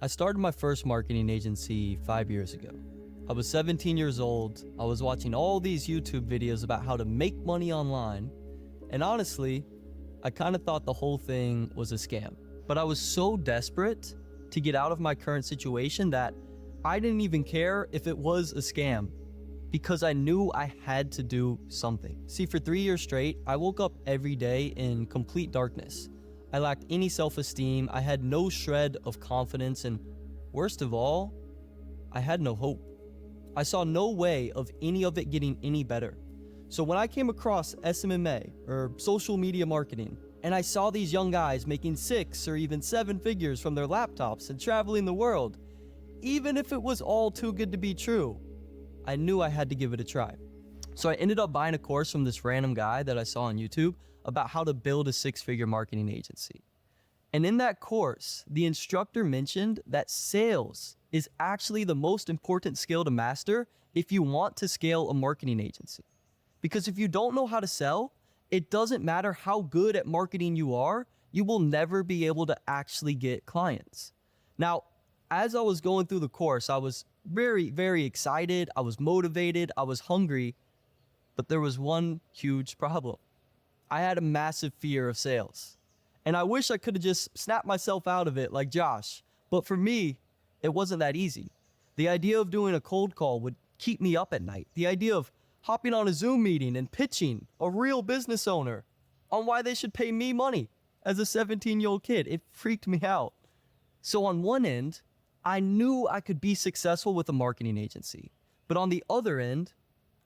I started my first marketing agency 5 years ago. I was 17 years old. I was watching all these YouTube videos about how to make money online. And honestly, I kind of thought the whole thing was a scam. But I was so desperate to get out of my current situation that I didn't even care if it was a scam because I knew I had to do something. See, for 3 years straight, I woke up every day in complete darkness. I lacked any self-esteem, I had no shred of confidence, and worst of all, I had no hope. I saw no way of any of it getting any better. So when I came across SMMA, or social media marketing, and I saw these young guys making 6 or even 7 figures from their laptops and traveling the world, even if it was all too good to be true, I knew I had to give it a try. So I ended up buying a course from this random guy that I saw on YouTube about how to build a 6-figure marketing agency. And in that course, the instructor mentioned that sales is actually the most important skill to master if you want to scale a marketing agency. Because if you don't know how to sell, it doesn't matter how good at marketing you are, you will never be able to actually get clients. Now, as I was going through the course, I was very, very excited, I was motivated, I was hungry, but there was one huge problem. I had a massive fear of sales. And I wish I could have just snapped myself out of it like Josh. But for me, it wasn't that easy. The idea of doing a cold call would keep me up at night. The idea of hopping on a Zoom meeting and pitching a real business owner on why they should pay me money as a 17-year-old kid, it freaked me out. So on one end, I knew I could be successful with a marketing agency. But on the other end,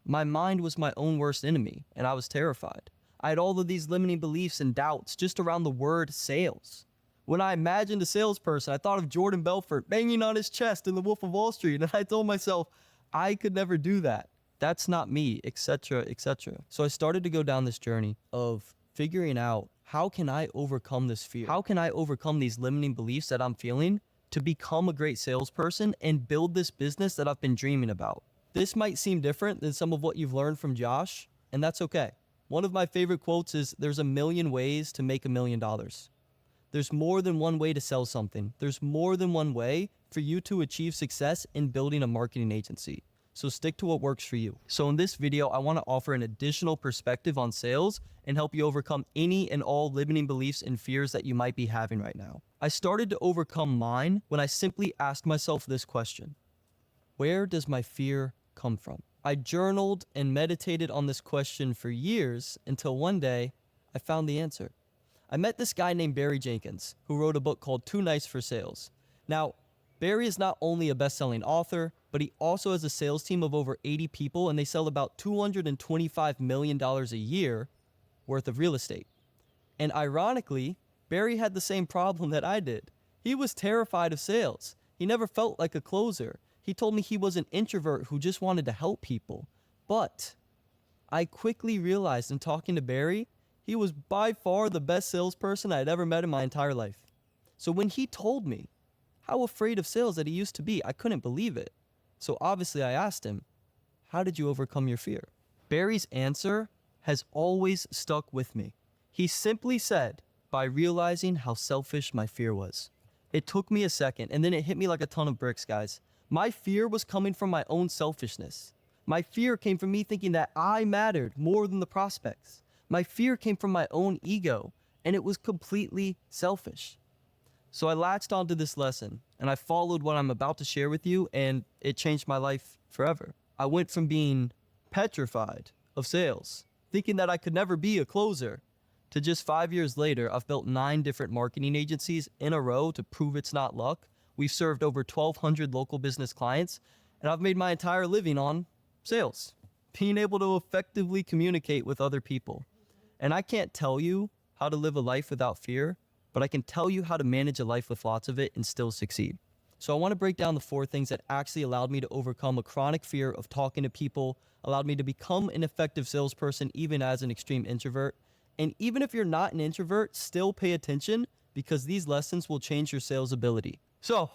my mind was my own worst enemy, and I was terrified. I had all of these limiting beliefs and doubts just around the word sales. When I imagined a salesperson, I thought of Jordan Belfort banging on his chest in The Wolf of Wall Street, and I told myself, I could never do that. That's not me, etc., etc. So I started to go down this journey of figuring out, how can I overcome this fear? How can I overcome these limiting beliefs that I'm feeling to become a great salesperson and build this business that I've been dreaming about? This might seem different than some of what you've learned from Josh, and that's okay. One of my favorite quotes is, there's a million ways to make $1 million. There's more than one way to sell something. There's more than one way for you to achieve success in building a marketing agency. So stick to what works for you. So in this video, I want to offer an additional perspective on sales and help you overcome any and all limiting beliefs and fears that you might be having right now. I started to overcome mine when I simply asked myself this question: where does my fear come from? I journaled and meditated on this question for years until one day I found the answer. I met this guy named Barry Jenkins who wrote a book called Too Nice for Sales. Now, Barry is not only a best-selling author, but he also has a sales team of over 80 people, and they sell about $225 million a year worth of real estate. And ironically, Barry had the same problem that I did. He was terrified of sales. He never felt like a closer. He told me he was an introvert who just wanted to help people. But I quickly realized in talking to Barry, he was by far the best salesperson I had ever met in my entire life. So when he told me how afraid of sales that he used to be, I couldn't believe it. So obviously I asked him, how did you overcome your fear? Barry's answer has always stuck with me. He simply said, by realizing how selfish my fear was. It took me a second, and then it hit me like a ton of bricks, guys. My fear was coming from my own selfishness. My fear came from me thinking that I mattered more than the prospects. My fear came from my own ego, and it was completely selfish. So I latched onto this lesson, and I followed what I'm about to share with you, and it changed my life forever. I went from being petrified of sales, thinking that I could never be a closer, to just 5 years later, I've built 9 different marketing agencies in a row to prove it's not luck. We've served over 1,200 local business clients, and I've made my entire living on sales, being able to effectively communicate with other people. And I can't tell you how to live a life without fear, but I can tell you how to manage a life with lots of it and still succeed. So I want to break down the 4 things that actually allowed me to overcome a chronic fear of talking to people, allowed me to become an effective salesperson even as an extreme introvert. And even if you're not an introvert, still pay attention because these lessons will change your sales ability. So,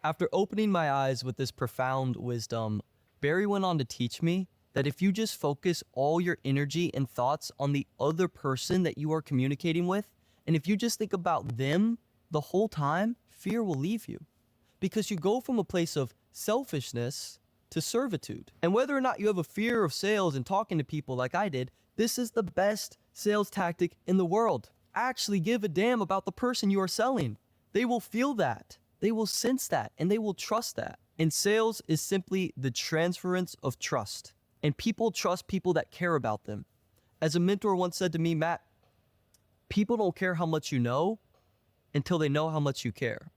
after opening my eyes with this profound wisdom, Barry went on to teach me that if you just focus all your energy and thoughts on the other person that you are communicating with, and if you just think about them the whole time, fear will leave you. because you go from a place of selfishness to servitude. And whether or not you have a fear of sales and talking to people like I did, this is the best sales tactic in the world. Actually give a damn about the person you are selling. They will feel that, they will sense that, and they will trust that. And sales is simply the transference of trust. And people trust people that care about them. As a mentor once said to me, Matt, people don't care how much you know until they know how much you care.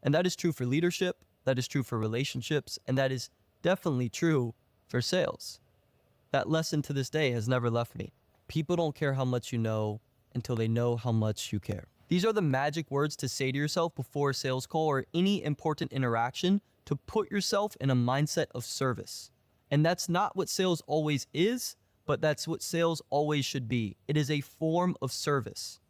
And that is true for leadership, that is true for relationships, and that is definitely true for sales. That lesson to this day has never left me. People don't care how much you know until they know how much you care. These are the magic words to say to yourself before a sales call or any important interaction to put yourself in a mindset of service. And that's not what sales always is, but that's what sales always should be. It is a form of service.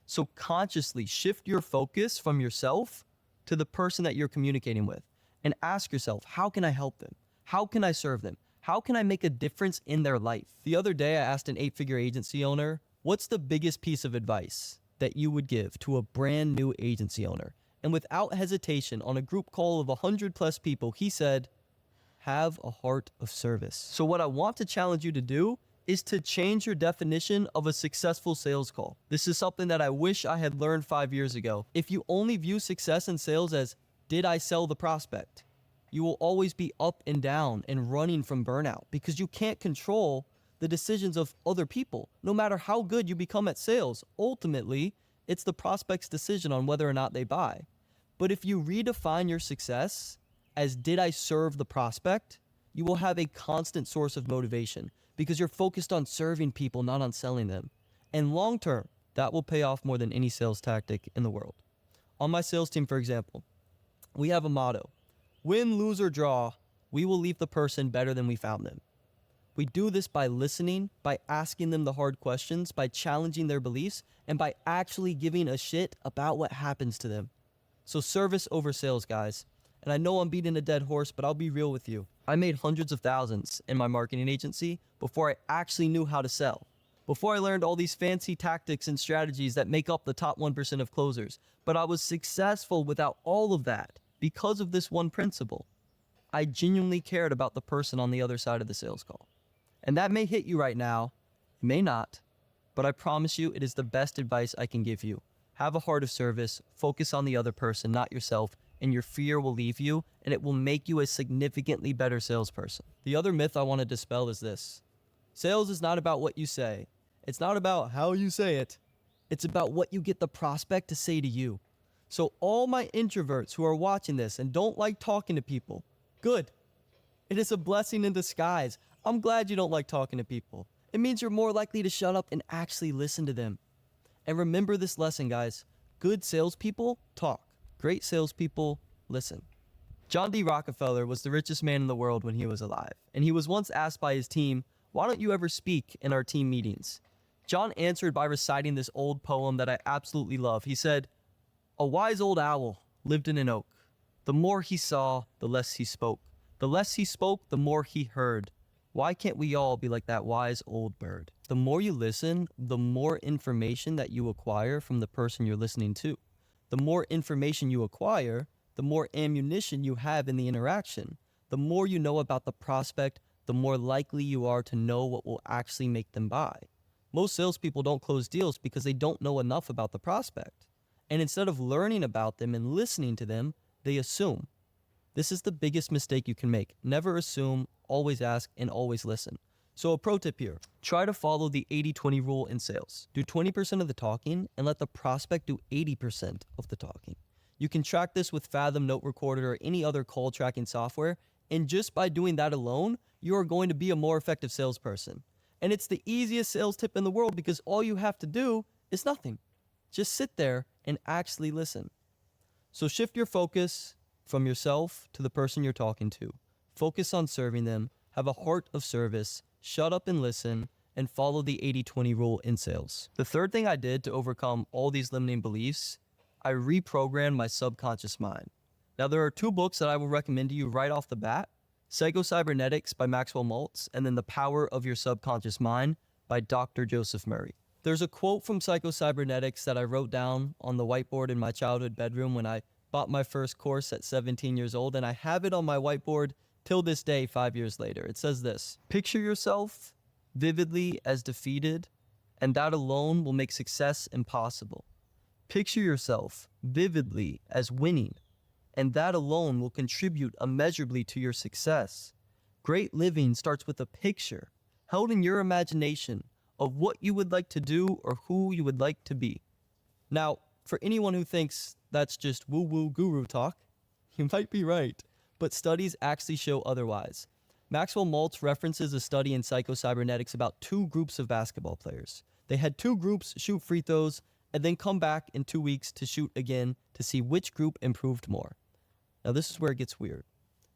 So consciously shift your focus from yourself to the person that you're communicating with and ask yourself, how can I help them? How can I serve them? How can I make a difference in their life? The other day, I asked an 8-figure agency owner, what's the biggest piece of advice that you would give to a brand new agency owner? And without hesitation, on a group call of 100 plus people, he said, have a heart of service. So what I want to challenge you to do is to change your definition of a successful sales call. This is something that I wish I had learned 5 years ago. If you only view success in sales as, did I sell the prospect? You will always be up and down and running from burnout because you can't control the decisions of other people. No matter how good you become at sales, ultimately, it's the prospect's decision on whether or not they buy. But if you redefine your success as, did I serve the prospect? You will have a constant source of motivation because you're focused on serving people, not on selling them. And long term, that will pay off more than any sales tactic in the world. On my sales team, for example, we have a motto: win, lose, or draw, we will leave the person better than we found them. We do this by listening, by asking them the hard questions, by challenging their beliefs, and by actually giving a shit about what happens to them. So service over sales, guys. And I know I'm beating a dead horse, but I'll be real with you. I made hundreds of thousands in my marketing agency before I actually knew how to sell. Before I learned all these fancy tactics and strategies that make up the top 1% of closers. But I was successful without all of that because of this one principle. I genuinely cared about the person on the other side of the sales call. And that may hit you right now, it may not, but I promise you it is the best advice I can give you. Have a heart of service, focus on the other person, not yourself, and your fear will leave you, and it will make you a significantly better salesperson. The other myth I want to dispel is this: sales is not about what you say. It's not about how you say it. It's about what you get the prospect to say to you. So all my introverts who are watching this and don't like talking to people, good. It is a blessing in disguise. I'm glad you don't like talking to people. It means you're more likely to shut up and actually listen to them. And remember this lesson, guys. Good salespeople talk. Great salespeople listen. John D. Rockefeller was the richest man in the world when he was alive. And he was once asked by his team, why don't you ever speak in our team meetings? John answered by reciting this old poem that I absolutely love. He said, a wise old owl lived in an oak. The more he saw, the less he spoke. The less he spoke, the more he heard. Why can't we all be like that wise old bird? The more you listen, the more information that you acquire from the person you're listening to. The more information you acquire, the more ammunition you have in the interaction. The more you know about the prospect, the more likely you are to know what will actually make them buy. Most salespeople don't close deals because they don't know enough about the prospect. And instead of learning about them and listening to them, they assume. This is the biggest mistake you can make. Never assume, always ask, and always listen. So a pro tip here, try to follow the 80-20 rule in sales. Do 20% of the talking and let the prospect do 80% of the talking. You can track this with Fathom, Note Recorder, or any other call tracking software. And just by doing that alone, you are going to be a more effective salesperson. And it's the easiest sales tip in the world because all you have to do is nothing. Just sit there and actually listen. So shift your focus from yourself to the person you're talking to. Focus on serving them, have a heart of service, shut up and listen, and follow the 80-20 rule in sales. The third thing I did to overcome all these limiting beliefs, I reprogrammed my subconscious mind. Now there are 2 books that I will recommend to you right off the bat: Psycho-Cybernetics by Maxwell Maltz, and then The Power of Your Subconscious Mind by Dr. Joseph Murray. There's a quote from Psycho-Cybernetics that I wrote down on the whiteboard in my childhood bedroom when I bought my first course at 17 years old, and I have it on my whiteboard till this day 5 years later. It says this: picture yourself vividly as defeated, and that alone will make success impossible. Picture yourself vividly as winning, and that alone will contribute immeasurably to your success. Great living starts with a picture held in your imagination of what you would like to do or who you would like to be. Now, for anyone who thinks that's just woo-woo guru talk, you might be right, but studies actually show otherwise. Maxwell Maltz references a study in psychocybernetics about two groups of basketball players. They had two groups shoot free throws and then come back in 2 weeks to shoot again to see which group improved more. Now this is where it gets weird.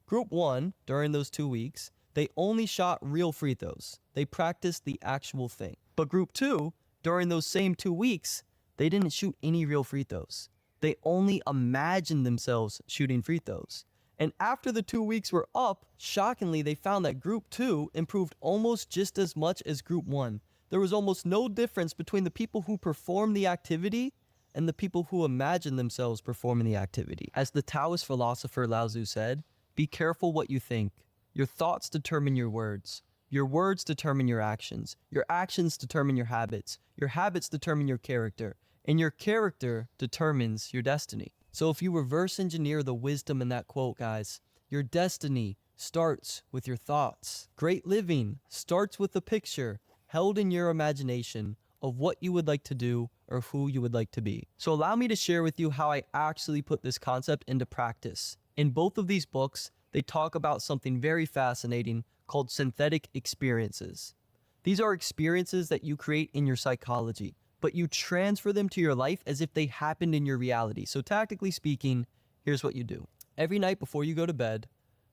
Group 1, during those 2 weeks, they only shot real free throws. They practiced the actual thing. But Group 2, during those same 2 weeks, they didn't shoot any real free throws. They only imagined themselves shooting free throws. And after the 2 weeks were up, shockingly, they found that Group 2 improved almost just as much as Group 1. There was almost no difference between the people who performed the activity and the people who imagined themselves performing the activity. As the Taoist philosopher Lao Tzu said, be careful what you think. Your thoughts determine your words. Your words determine your actions. Your actions determine your habits. Your habits determine your character. And your character determines your destiny. So if you reverse engineer the wisdom in that quote, guys, your destiny starts with your thoughts. Great living starts with a picture held in your imagination of what you would like to do or who you would like to be. So allow me to share with you how I actually put this concept into practice. In both of these books, they talk about something very fascinating called synthetic experiences. These are experiences that you create in your psychology, but you transfer them to your life as if they happened in your reality. So tactically speaking, here's what you do. Every night before you go to bed,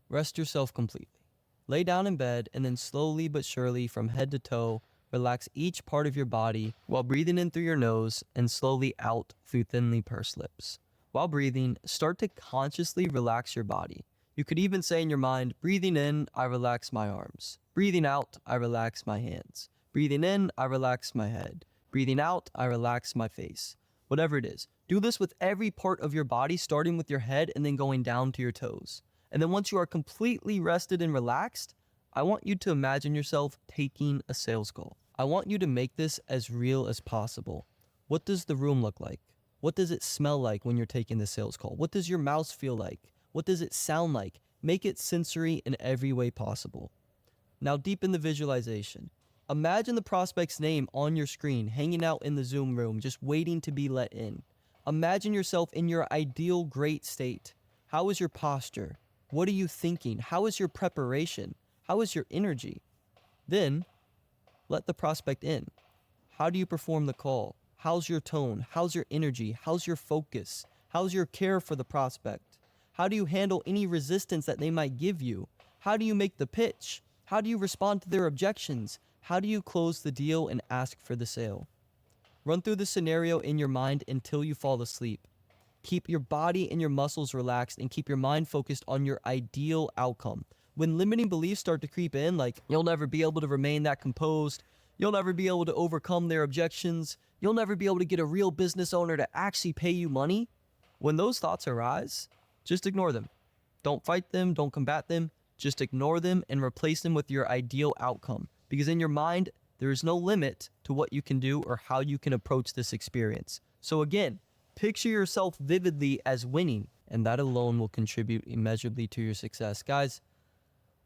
rest yourself completely. Lay down in bed and then slowly but surely from head to toe, relax each part of your body while breathing in through your nose and slowly out through thinly pursed lips. While breathing, start to consciously relax your body. You could even say in your mind, breathing in, I relax my arms. Breathing out, I relax my hands. Breathing in, I relax my head. Breathing out, I relax my face. Whatever it is, do this with every part of your body, starting with your head and then going down to your toes. And then once you are completely rested and relaxed, I want you to imagine yourself taking a sales call. I want you to make this as real as possible. What does the room look like? What does it smell like when you're taking the sales call? What does your mouse feel like? What does it sound like? Make it sensory in every way possible. Now deepen the visualization. Imagine the prospect's name on your screen, hanging out in the Zoom room, just waiting to be let in. Imagine yourself in your ideal great state. How is your posture? What are you thinking? How is your preparation? How is your energy? Then, let the prospect in. How do you perform the call? How's your tone? How's your energy? How's your focus? How's your care for the prospect? How do you handle any resistance that they might give you? How do you make the pitch? How do you respond to their objections? How do you close the deal and ask for the sale? Run through the scenario in your mind until you fall asleep. Keep your body and your muscles relaxed and keep your mind focused on your ideal outcome. When limiting beliefs start to creep in, like you'll never be able to remain that composed, you'll never be able to overcome their objections, you'll never be able to get a real business owner to actually pay you money, when those thoughts arise, just ignore them. Don't fight them, don't combat them, just ignore them and replace them with your ideal outcome. Because in your mind, there is no limit to what you can do or how you can approach this experience. So again, picture yourself vividly as winning, and that alone will contribute immeasurably to your success. Guys,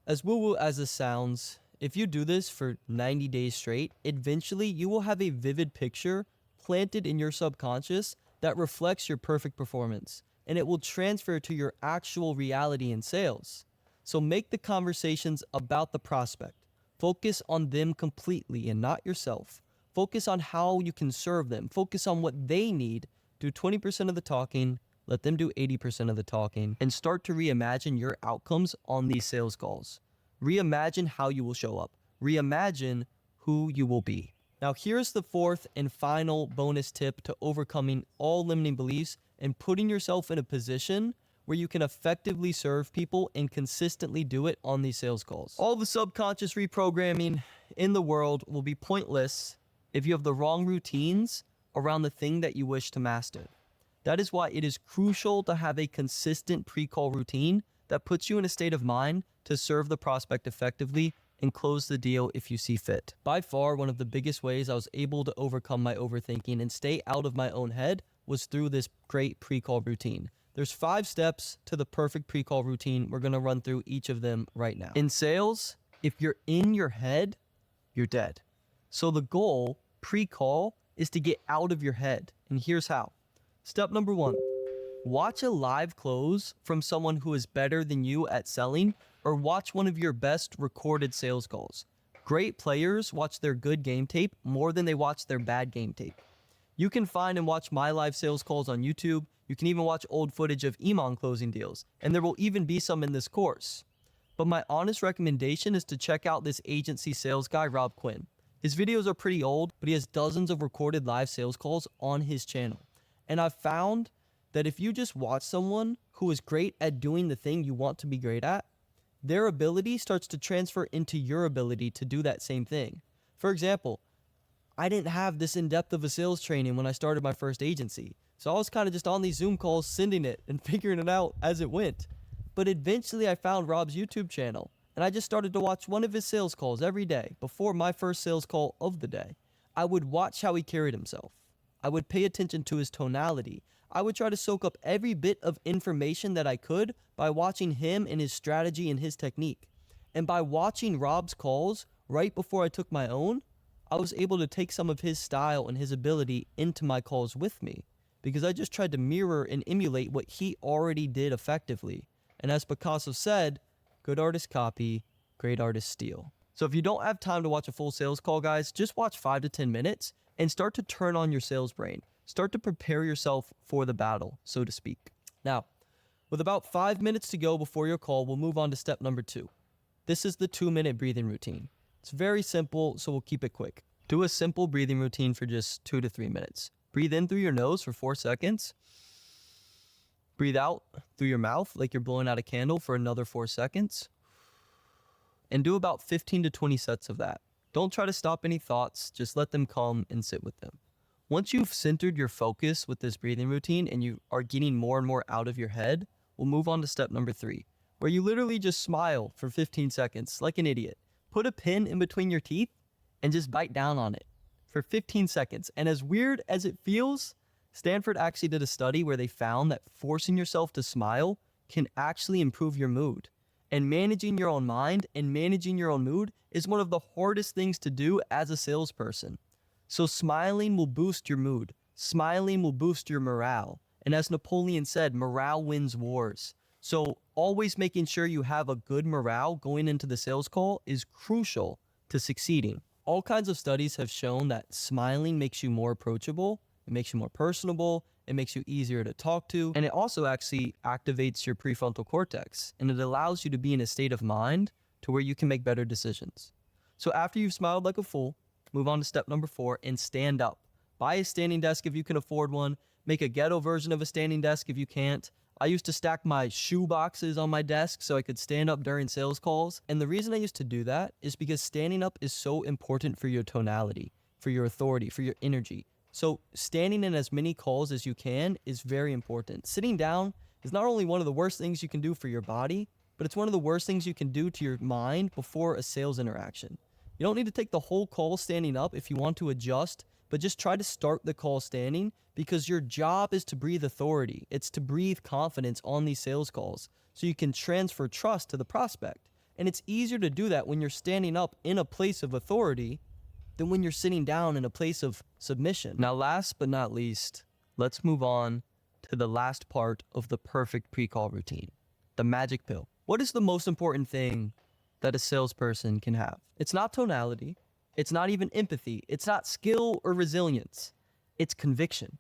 as woo-woo as this sounds, if you do this for 90 days straight, eventually you will have a vivid picture planted in your subconscious that reflects your perfect performance, and it will transfer to your actual reality in sales. So make the conversations about the prospect. Focus on them completely and not yourself. Focus on how you can serve them. Focus on what they need. Do 20% of the talking, let them do 80% of the talking, and start to reimagine your outcomes on these sales calls. Reimagine how you will show up. Reimagine who you will be. Now, here's the fourth and final bonus tip to overcoming all limiting beliefs and putting yourself in a position where you can effectively serve people and consistently do it on these sales calls. All the subconscious reprogramming in the world will be pointless if you have the wrong routines around the thing that you wish to master. That is why it is crucial to have a consistent pre-call routine that puts you in a state of mind to serve the prospect effectively and close the deal if you see fit. By far, one of the biggest ways I was able to overcome my overthinking and stay out of my own head was through this great pre-call routine. There's 5 steps to the perfect pre-call routine. We're going to run through each of them right now. In sales, if you're in your head, you're dead. So the goal pre-call is to get out of your head. And here's how. Step number 1, watch a live close from someone who is better than you at selling, or watch one of your best recorded sales calls. Great players watch their good game tape more than they watch their bad game tape. You can find and watch my live sales calls on YouTube. You can even watch old footage of Iman closing deals, and there will even be some in this course. But my honest recommendation is to check out this agency sales guy, Rob Quinn. His videos are pretty old, but he has dozens of recorded live sales calls on his channel. And I've found that if you just watch someone who is great at doing the thing you want to be great at, their ability starts to transfer into your ability to do that same thing. For example, I didn't have this in-depth of a sales training when I started my first agency. So I was kind of just on these Zoom calls, sending it and figuring it out as it went. But eventually I found Rob's YouTube channel, and I just started to watch one of his sales calls every day before my first sales call of the day. I would watch how he carried himself. I would pay attention to his tonality. I would try to soak up every bit of information that I could by watching him and his strategy and his technique. And by watching Rob's calls right before I took my own, I was able to take some of his style and his ability into my calls with me, because I just tried to mirror and emulate what he already did effectively. And as Picasso said, good artists copy, great artists steal. So if you don't have time to watch a full sales call, guys, just watch 5 to 10 minutes and start to turn on your sales brain. Start to prepare yourself for the battle, so to speak. Now, with about 5 minutes to go before your call, we'll move on to step number 2. This is the 2-minute breathing routine. It's very simple, so we'll keep it quick. Do a simple breathing routine for just 2 to 3 minutes. Breathe in through your nose for 4 seconds. Breathe out through your mouth like you're blowing out a candle for another 4 seconds. And do about 15 to 20 sets of that. Don't try to stop any thoughts, just let them come and sit with them. Once you've centered your focus with this breathing routine and you are getting more and more out of your head, we'll move on to step number 3, where you literally just smile for 15 seconds like an idiot. Put a pin in between your teeth and just bite down on it for 15 seconds. And as weird as it feels, Stanford actually did a study where they found that forcing yourself to smile can actually improve your mood. And managing your own mind and managing your own mood is one of the hardest things to do as a salesperson. So smiling will boost your mood. Smiling will boost your morale. And as Napoleon said, morale wins wars. So always making sure you have a good morale going into the sales call is crucial to succeeding. All kinds of studies have shown that smiling makes you more approachable, it makes you more personable, it makes you easier to talk to, and it also actually activates your prefrontal cortex, and it allows you to be in a state of mind to where you can make better decisions. So after you've smiled like a fool, move on to step number 4 and stand up. Buy a standing desk if you can afford one. Make a ghetto version of a standing desk if you can't. I used to stack my shoe boxes on my desk so I could stand up during sales calls. And the reason I used to do that is because standing up is so important for your tonality, for your authority, for your energy. So standing in as many calls as you can is very important. Sitting down is not only one of the worst things you can do for your body, but it's one of the worst things you can do to your mind before a sales interaction. You don't need to take the whole call standing up if you want to adjust, but just try to start the call standing, because your job is to breathe authority. It's to breathe confidence on these sales calls so you can transfer trust to the prospect. And it's easier to do that when you're standing up in a place of authority than when you're sitting down in a place of submission. Now, last but not least, let's move on to the last part of the perfect pre-call routine, the magic pill. What is the most important thing that a salesperson can have? It's not tonality. It's not even empathy. It's not skill or resilience. It's conviction.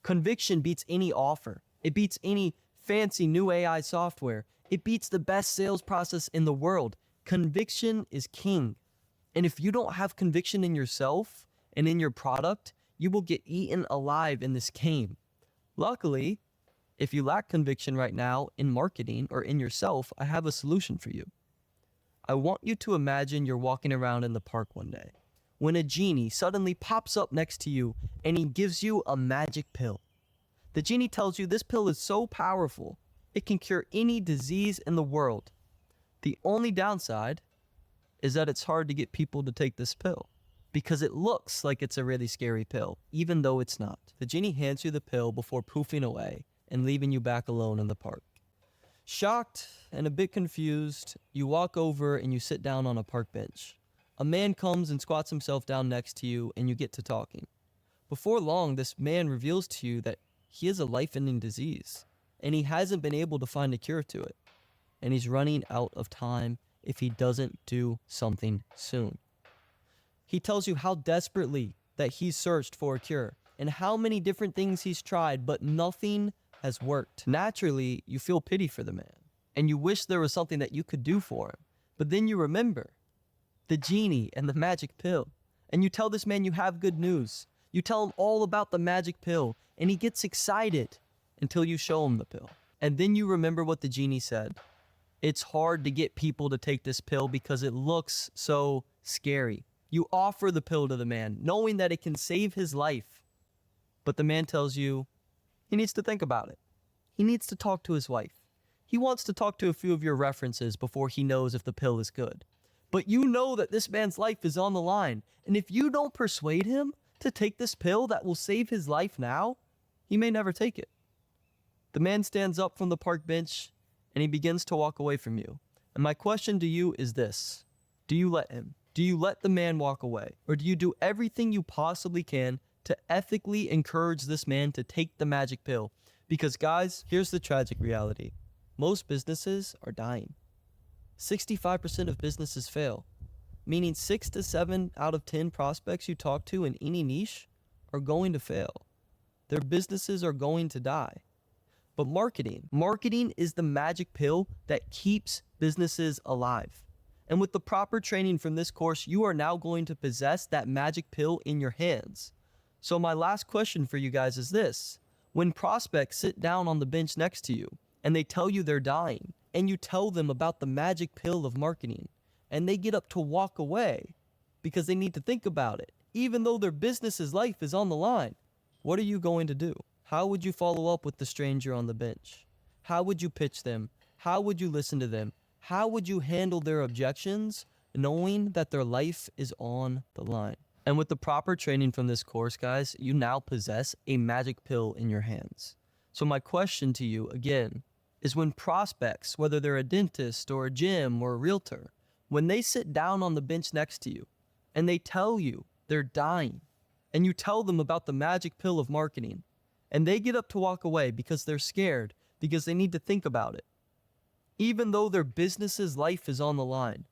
Conviction beats any offer. It beats any fancy new AI software. It beats the best sales process in the world. Conviction is king. And if you don't have conviction in yourself and in your product, you will get eaten alive in this game. Luckily, if you lack conviction right now in marketing or in yourself, I have a solution for you. I want you to imagine you're walking around in the park one day when a genie suddenly pops up next to you and he gives you a magic pill. The genie tells you this pill is so powerful, it can cure any disease in the world. The only downside is that it's hard to get people to take this pill because it looks like it's a really scary pill, even though it's not. The genie hands you the pill before poofing away and leaving you back alone in the park. Shocked and a bit confused, you walk over and you sit down on a park bench. A man comes and squats himself down next to you and you get to talking. Before long, this man reveals to you that he has a life-ending disease and he hasn't been able to find a cure to it. And he's running out of time if he doesn't do something soon. He tells you how desperately that he's searched for a cure and how many different things he's tried, but nothing has worked. Naturally, you feel pity for the man and you wish there was something that you could do for him. But then you remember the genie and the magic pill, and you tell this man you have good news. You tell him all about the magic pill and he gets excited until you show him the pill. And then you remember what the genie said. It's hard to get people to take this pill because it looks so scary. You offer the pill to the man, knowing that it can save his life. But the man tells you he needs to think about it. He needs to talk to his wife. He wants to talk to a few of your references before he knows if the pill is good. But you know that this man's life is on the line. And if you don't persuade him to take this pill that will save his life now, he may never take it. The man stands up from the park bench and he begins to walk away from you. And my question to you is this: do you let him? Do you let the man walk away? Or do you do everything you possibly can to ethically encourage this man to take the magic pill? Because guys, here's the tragic reality. Most businesses are dying. 65% of businesses fail, meaning 6 to 7 out of 10 prospects you talk to in any niche are going to fail. Their businesses are going to die. But marketing is the magic pill that keeps businesses alive. And with the proper training from this course, you are now going to possess that magic pill in your hands. So my last question for you guys is this: when prospects sit down on the bench next to you and they tell you they're dying, and you tell them about the magic pill of marketing, and they get up to walk away because they need to think about it, even though their business's life is on the line, what are you going to do? How would you follow up with the stranger on the bench? How would you pitch them? How would you listen to them? How would you handle their objections, knowing that their life is on the line? And with the proper training from this course, guys, you now possess a magic pill in your hands. So my question to you, again, is when prospects, whether they're a dentist or a gym or a realtor, when they sit down on the bench next to you and they tell you they're dying, and you tell them about the magic pill of marketing, and they get up to walk away because they're scared, because they need to think about it, even though their business's life is on the line,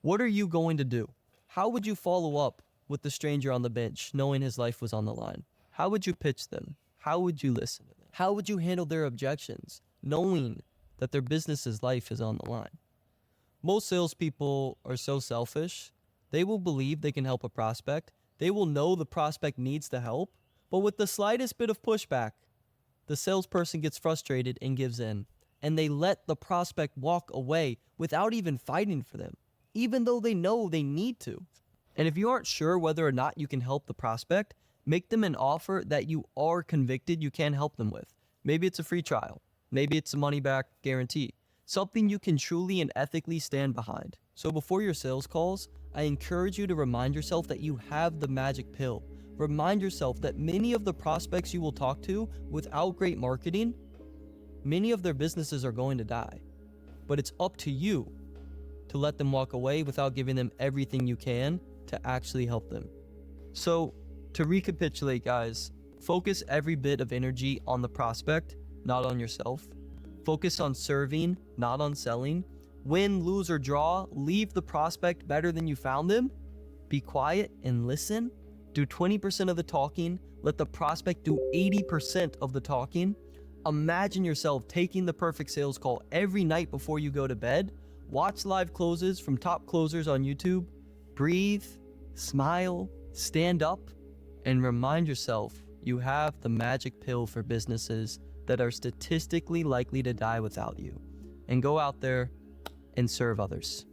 what are you going to do? How would you follow up with the stranger on the bench, knowing his life was on the line? How would you pitch them? How would you listen to them? How would you handle their objections, knowing that their business's life is on the line? Most salespeople are so selfish. They will believe they can help a prospect. They will know the prospect needs the help. But with the slightest bit of pushback, the salesperson gets frustrated and gives in. And they let the prospect walk away without even fighting for them, even though they know they need to. And if you aren't sure whether or not you can help the prospect, make them an offer that you are convicted you can help them with. Maybe it's a free trial. Maybe it's a money-back guarantee. Something you can truly and ethically stand behind. So before your sales calls, I encourage you to remind yourself that you have the magic pill. Remind yourself that many of the prospects you will talk to without great marketing, many of their businesses are going to die. But it's up to you to let them walk away without giving them everything you can to actually help them. So to recapitulate, guys, focus every bit of energy on the prospect, not on yourself. Focus on serving, not on selling. Win, lose, or draw, leave the prospect better than you found them. Be quiet and listen. Do 20% of the talking. Let the prospect do 80% of the talking. Imagine yourself taking the perfect sales call every night before you go to bed. Watch live closes from top closers on YouTube. Breathe, smile, stand up, and remind yourself you have the magic pill for businesses that are statistically likely to die without you. And go out there and serve others.